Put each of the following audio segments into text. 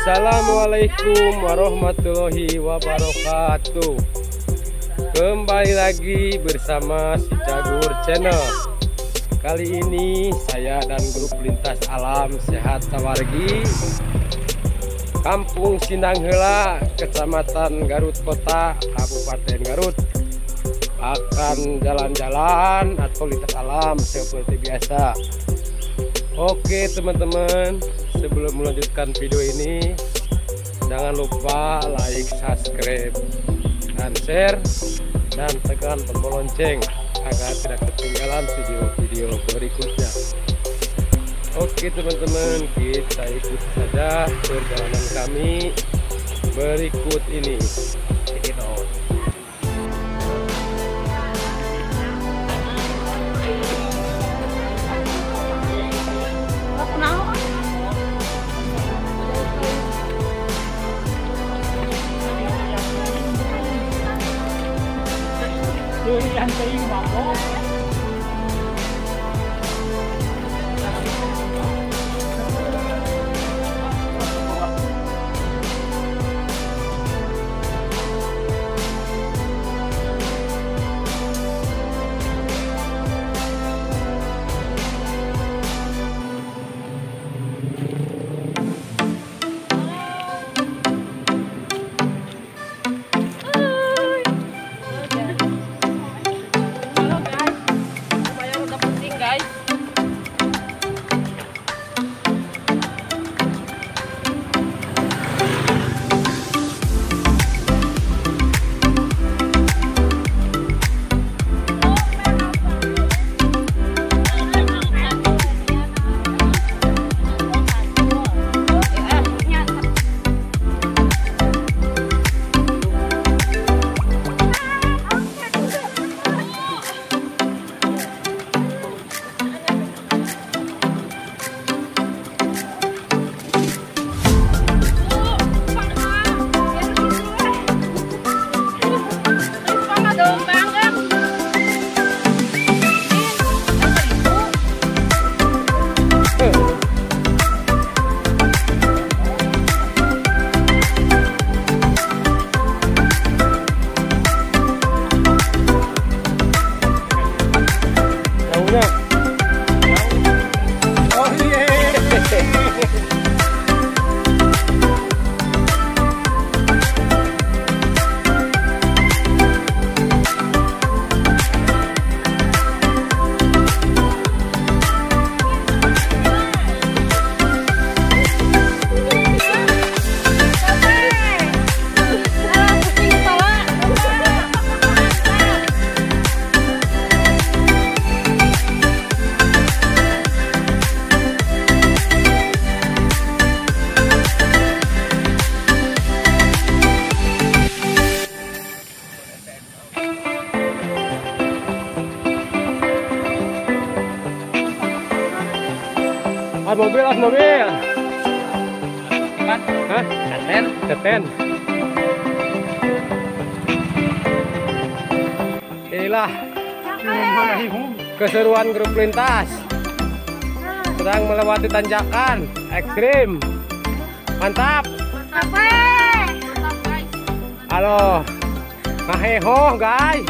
Assalamualaikum warahmatullahi wabarakatuh. Kembali lagi bersama si Cagur Channel. Kali ini saya dan grup Lintas Alam Sehat Sawargi, Kampung Sinangheula, Kecamatan Garut Kota, Kabupaten Garut, akan jalan-jalan atau lintas alam seperti biasa. Oke teman-teman, sebelum melanjutkan video ini, jangan lupa like, subscribe, dan share, dan tekan tombol lonceng agar tidak ketinggalan video-video berikutnya. Oke teman-teman, kita ikut saja perjalanan kami berikut ini. Check it out. Mobil. Hah? Keten. Inilah keseruan grup lintas sedang melewati tanjakan ekstrim. Mantap. Halo. Maheho guys.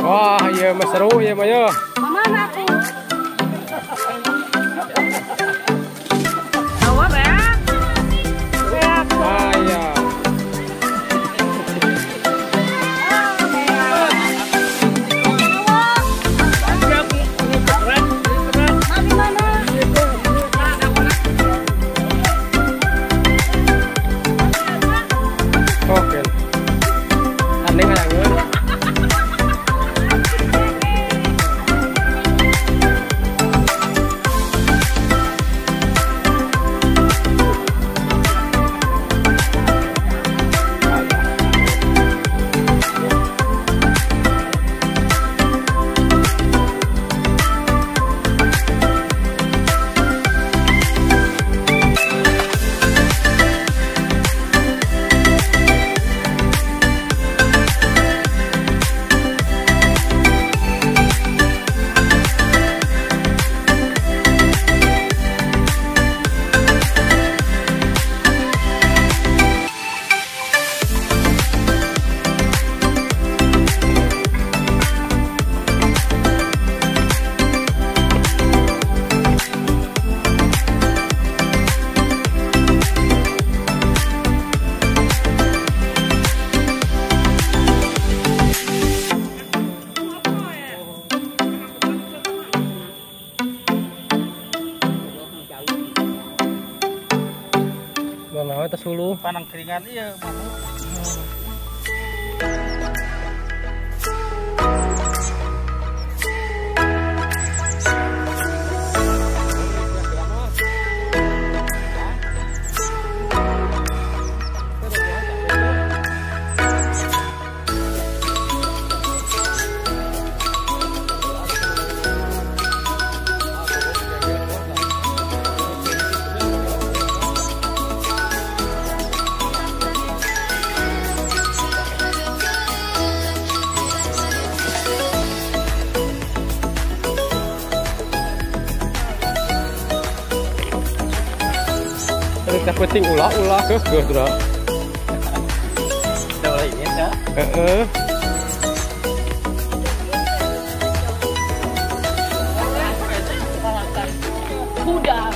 Wah, iya mah seru ya mah ya. Mana aku? Awak ya? Ah iya. Oke. Tanding ada hulu. Panang keringan iya manuk. Teh penting ulah ke dra. Udah mulai ini ya. Heeh. Kuda.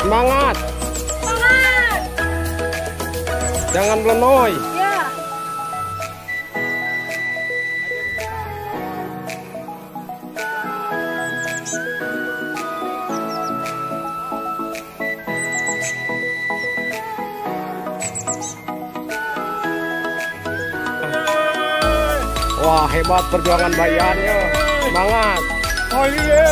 Semangat. Semangat. Jangan melenoy. Ya. Wah, hebat perjuangan bayannya. Semangat. Oh iya.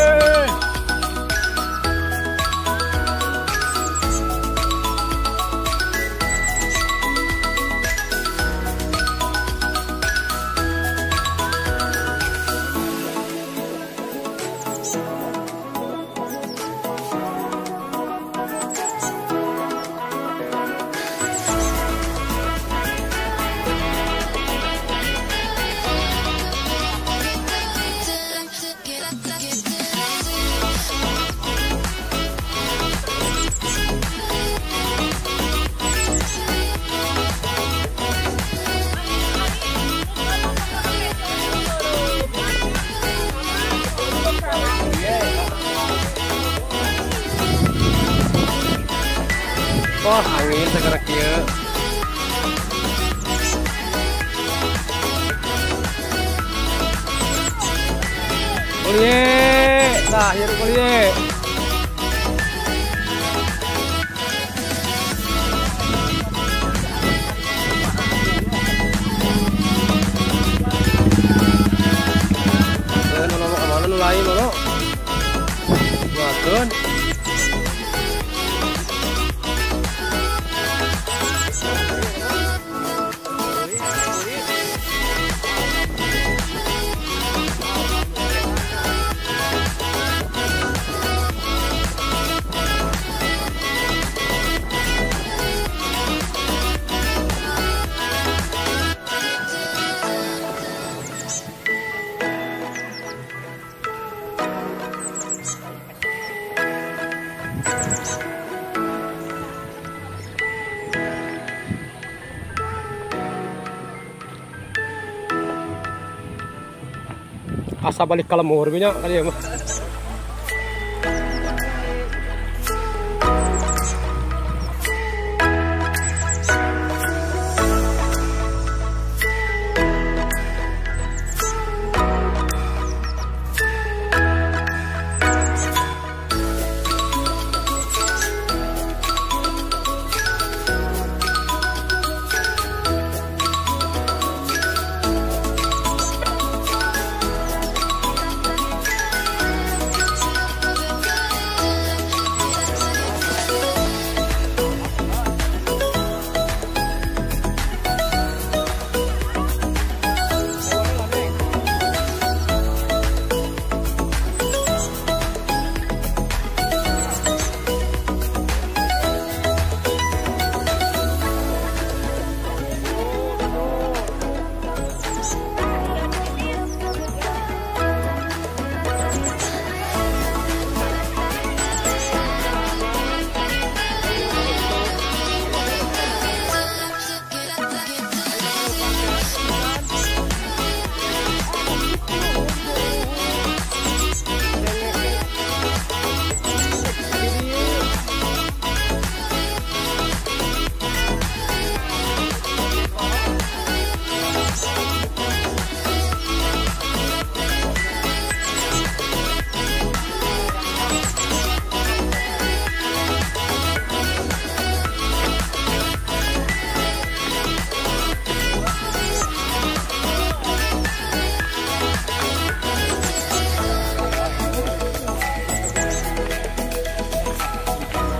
Wah, angin segera kieu. Kuliah, nah, ya kuliah. Mana nu lain lo? Makan. Asa balik ke lemur nya kali ya mah.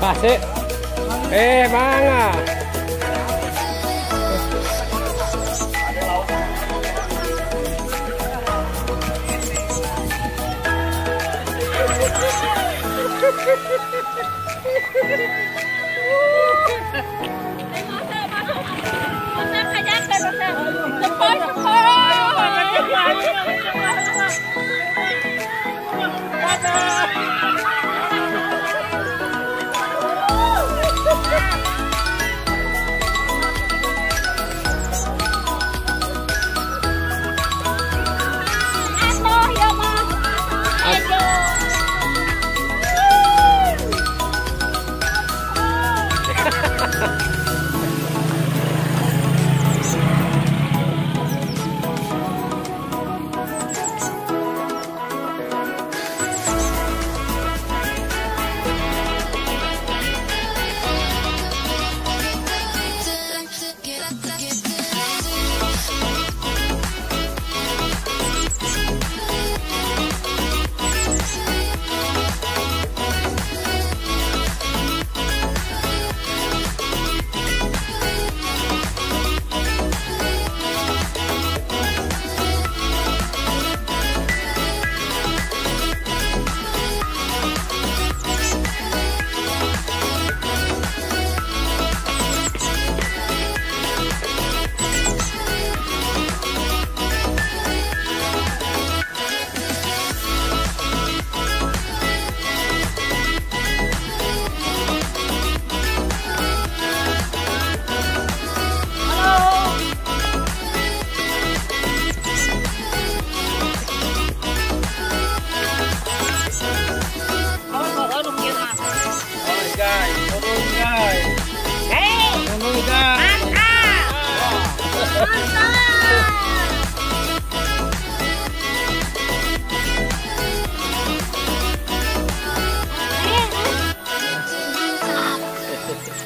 Pasik. Manga.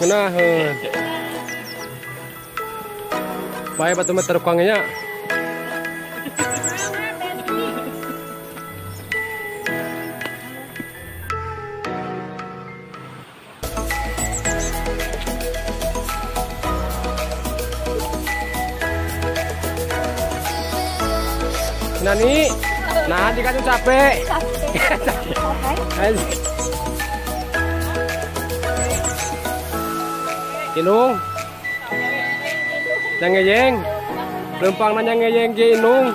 Nah, baik batu meter kuangnya. Nani, nah dikasih capek. Inung, yang ngeyeng, lempang nanya ngeyeng ke Inung.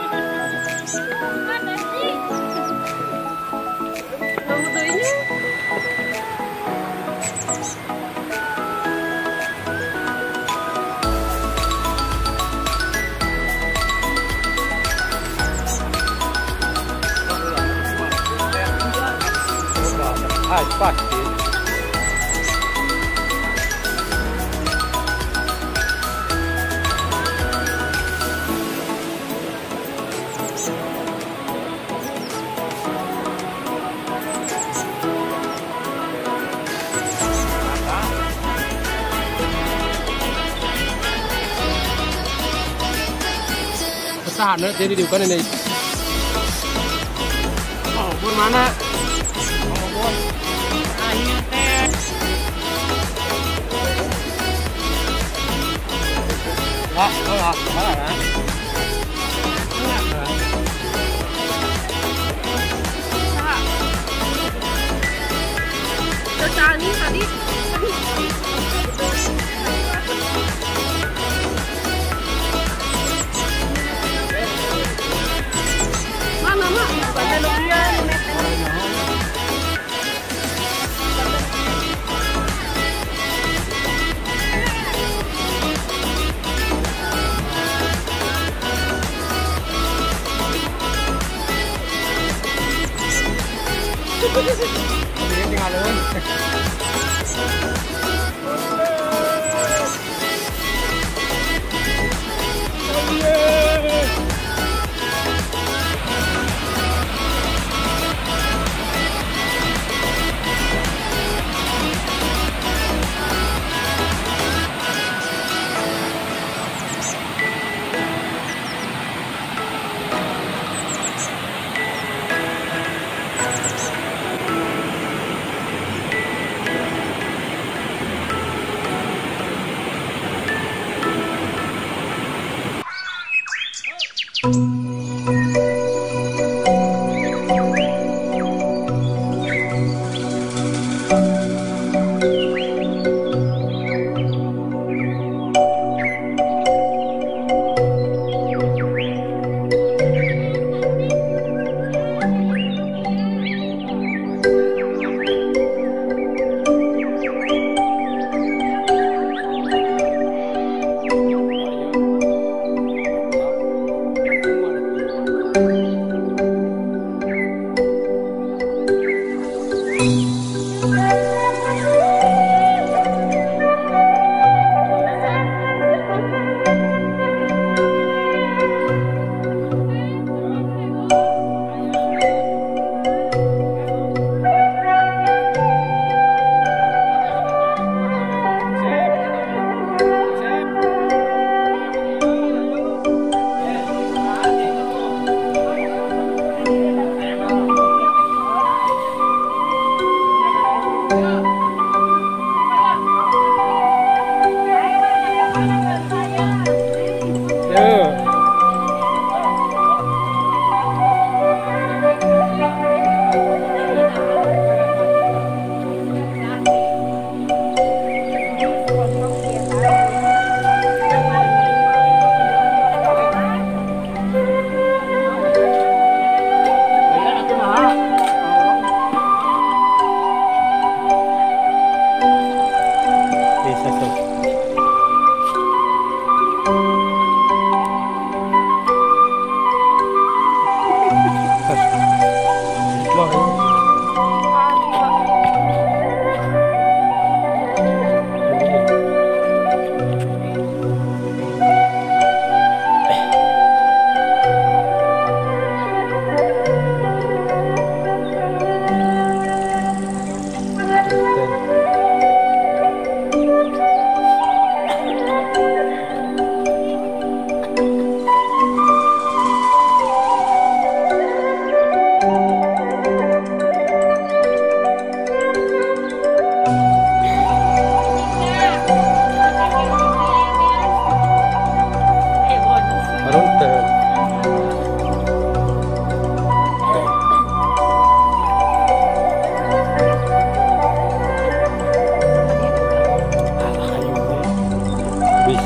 Pasti. Tahan jadi di bukan ini. Oh, bun mana? Oh, bun. Akhirnya teh. Lah, mana? Tadi.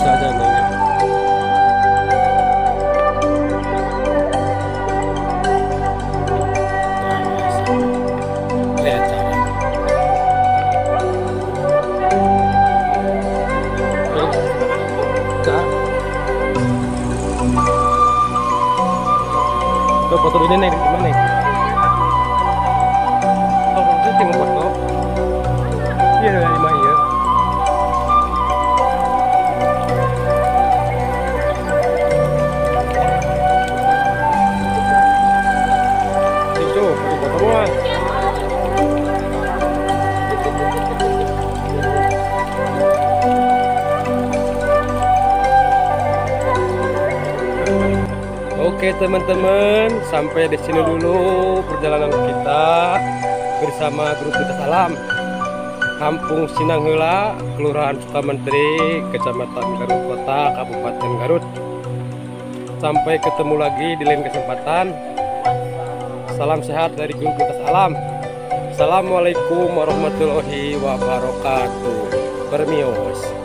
bisa aja ini. Lihat cara. Tuh foto ini nih gimana nih? Oh, itu tinggal foto. Iya, dari lima iya. Itu foto semua. Oke teman-teman, sampai di sini dulu perjalanan kita bersama grup Kita Salam, Kampung Sinangheula, Kelurahan Sukamenteri, Kecamatan Garut Kota, Kabupaten Garut. Sampai ketemu lagi di lain kesempatan. Salam sehat dari grup Kita Salam. Assalamualaikum warahmatullahi wabarakatuh. Bermios.